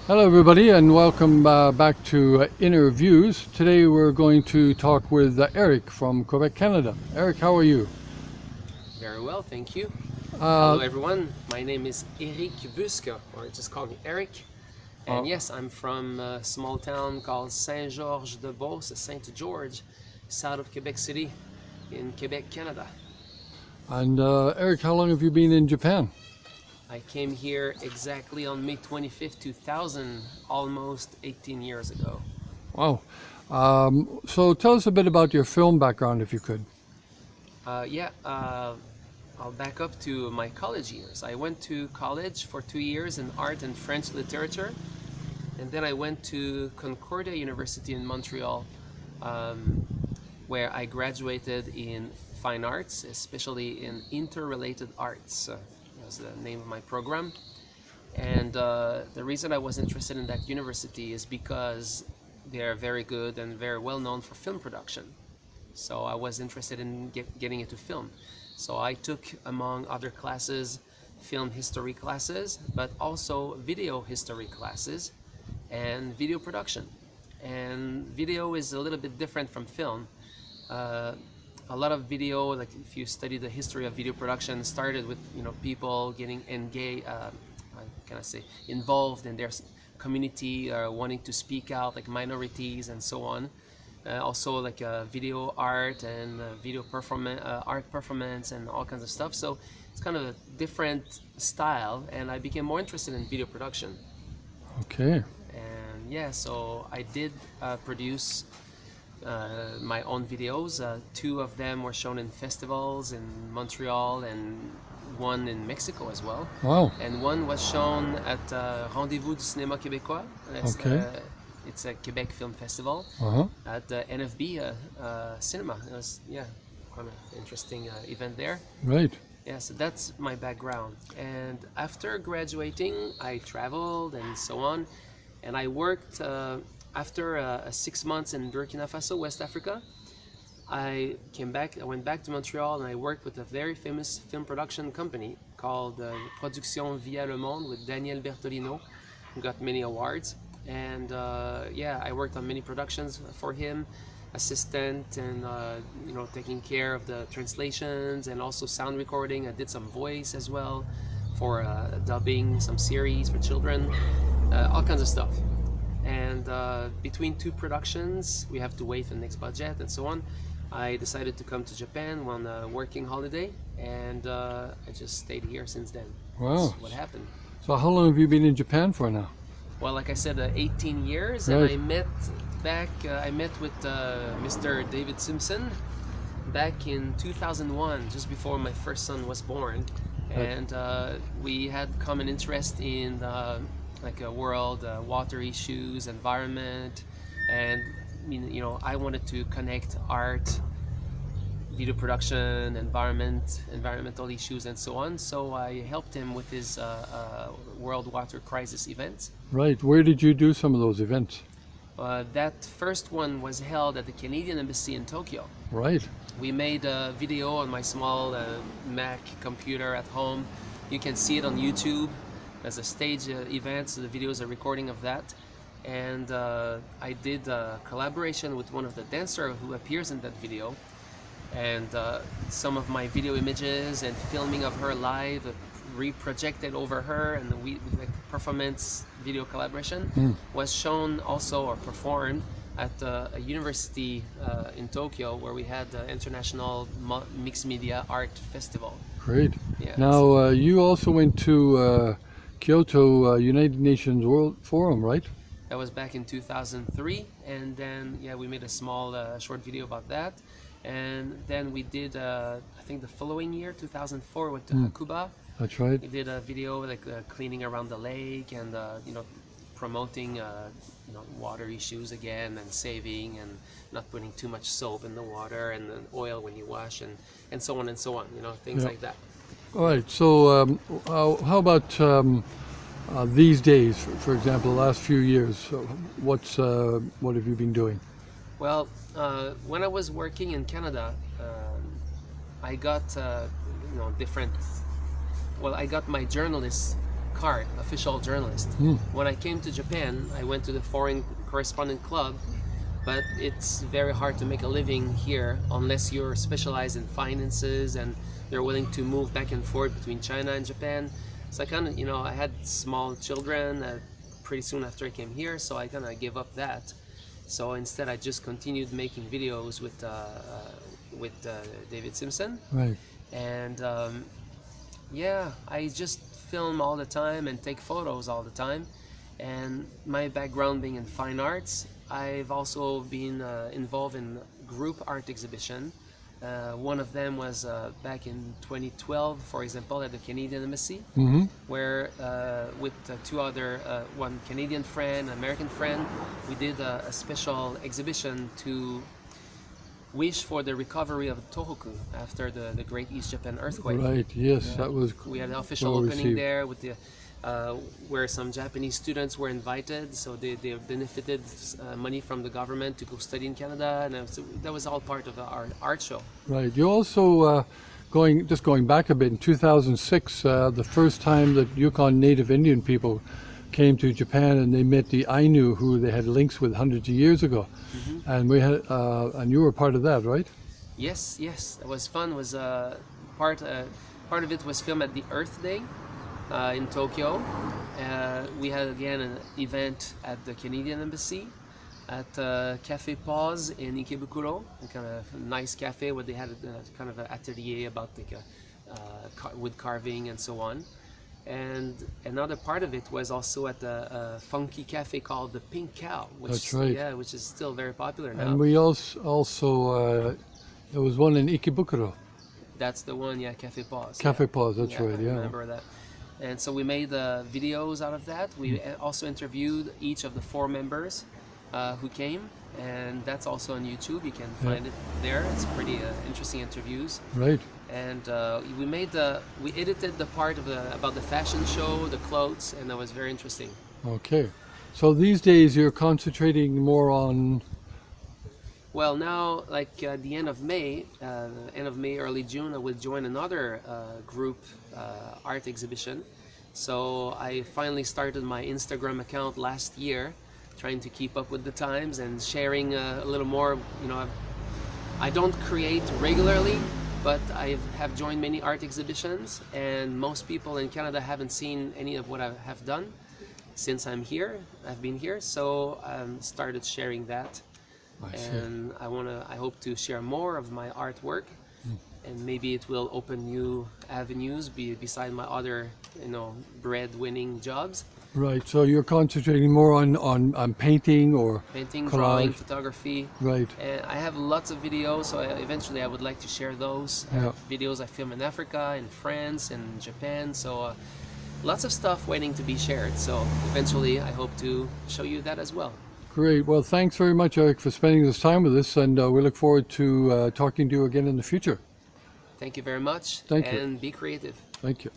Hello everybody and welcome back to Inner Views. Today we're going to talk with Eric from Quebec, Canada. Eric, how are you? Very well, thank you. Uh, Hello everyone, my name is Eric Busque, or just call me Eric. And yes, I'm from a small town called Saint-Georges-de-Beauce, Saint George, south of Quebec City in Quebec, Canada. and Eric, how long have you been in Japan? I came here exactly on May 25th, 2000, almost 18 years ago. Wow. So tell us a bit about your film background if you could. I'll back up to my college years. I went to college for 2 years in art and French literature. And then I went to Concordia University in Montreal, where I graduated in fine arts, especially in interrelated arts. Was the name of my program. And the reason I was interested in that university is because they are very good and very well known for film production. So I was interested in getting into film. So I took, among other classes, film history classes, but also video history classes and video production. And video is a little bit different from film. A lot of video, like if you study the history of video production, started with people getting engaged, involved in their community, wanting to speak out, like minorities and so on. Also like video art and video art performance and all kinds of stuff. So it's kind of a different style, and I became more interested in video production. Okay. And yeah, so I did produce my own videos. Two of them were shown in festivals in Montreal and one in Mexico as well. Wow. And one was shown at Rendez-vous du Cinéma Québécois. Okay. It's a Quebec Film Festival at the NFB Cinema. It was, quite an interesting event there. Right. Yeah, so that's my background. And after graduating, I traveled and so on. And I worked, after 6 months in Burkina Faso, West Africa, I went back to Montreal, and I worked with a very famous film production company called Production Via Le Monde with Daniel Bertolino, who got many awards. And I worked on many productions for him, assistant and taking care of the translations and also sound recording. I did some voice as well for dubbing some series for children, all kinds of stuff. And between two productions, we have to wait for the next budget and so on. I decided to come to Japan on a working holiday, and I just stayed here since then. Wow. That's what happened. So how long have you been in Japan for now? Well, like I said, 18 years, right. And I met with Mr. Dave Simpson back in 2001, just before my first son was born, and we had common interest in world water issues, environment, and I wanted to connect art, video production, environmental issues, and so on. So I helped him with his World Water Crisis events. Right. Where did you do some of those events? That first one was held at the Canadian Embassy in Tokyo. Right. We made a video on my small Mac computer at home. You can see it on YouTube as a stage event, so the video is a recording of that. And I did a collaboration with one of the dancers who appears in that video. And some of my video images and filming of her live reprojected over her, and the performance video collaboration was shown also, or performed, at a university in Tokyo, where we had the International Mixed Media Art Festival. Great. Yeah, now you also went to Kyoto United Nations World Forum, right? That was back in 2003, and then we made a small short video about that. And then we did, I think the following year, 2004, went to Hakuba. That's right. We did a video cleaning around the lake and promoting water issues again, and saving and not putting too much soap in the water and then oil when you wash, and so on and so on. Things like that. All right. So how about these days? For example, the last few years, what have you been doing? Well, when I was working in Canada, I got different. Well, I got my journalist card, official journalist. When I came to Japan, I went to the Foreign Correspondent Club, but it's very hard to make a living here unless you're specialized in finances and you're willing to move back and forth between China and Japan. So I kind of, I had small children pretty soon after I came here, so I kind of gave up that. So instead, I just continued making videos with David Simpson. Right. And yeah, I just film all the time and take photos all the time. And my background being in fine arts, I've also been involved in group art exhibition. One of them was back in 2012, for example, at the Canadian Embassy, where with two other, one Canadian friend, an American friend, we did a special exhibition to wish for the recovery of Tohoku after the Great East Japan earthquake. Right, yes, that was We had an official well opening received. there with the where some Japanese students were invited, so they benefited money from the government to go study in Canada, and that was all part of our art show. Right. You also, going back a bit, in 2006, the first time that Yukon Native Indian people came to Japan and they met the Ainu who they had links with hundreds of years ago. And we had, and you were part of that, right? Yes, it was fun. It was part of it was filmed at the Earth Day in Tokyo. We had again an event at the Canadian Embassy at Cafe Pause in Ikebukuro, a kind of nice cafe where they had a kind of an atelier about wood carving and so on. And another part of it was also at a funky cafe called the Pink Cow, which That's right. Yeah, which is still very popular now. And we also there was one in Ikebukuro. That's the one, yeah, Cafe Pause. Cafe Pause, that's right, I yeah. remember that. And so we made videos out of that. We also interviewed each of the 4 members who came, and that's also on YouTube. You can find it there. It's pretty interesting interviews. Right. And we edited the part about the fashion show, the clothes, and that was very interesting. Okay. So these days you're concentrating more on... Well, now, like the end of May, early June, I will join another group art exhibition. So I finally started my Instagram account last year, trying to keep up with the times and sharing a little more. I don't create regularly, but I have joined many art exhibitions, and most people in Canada haven't seen any of what I have done since I've been here. So I started sharing that. And I hope to share more of my artwork, and maybe it will open new avenues beside my other, bread-winning jobs. Right, so you're concentrating more on painting or Painting, collage. drawing, photography. Right. And I have lots of videos, so eventually I would like to share those. Videos I film in Africa, in France, in Japan, so lots of stuff waiting to be shared. So eventually I hope to show you that as well. Great. Well, thanks very much, Eric, for spending this time with us, and we look forward to talking to you again in the future. Thank you very much. Thank you. And be creative. Thank you.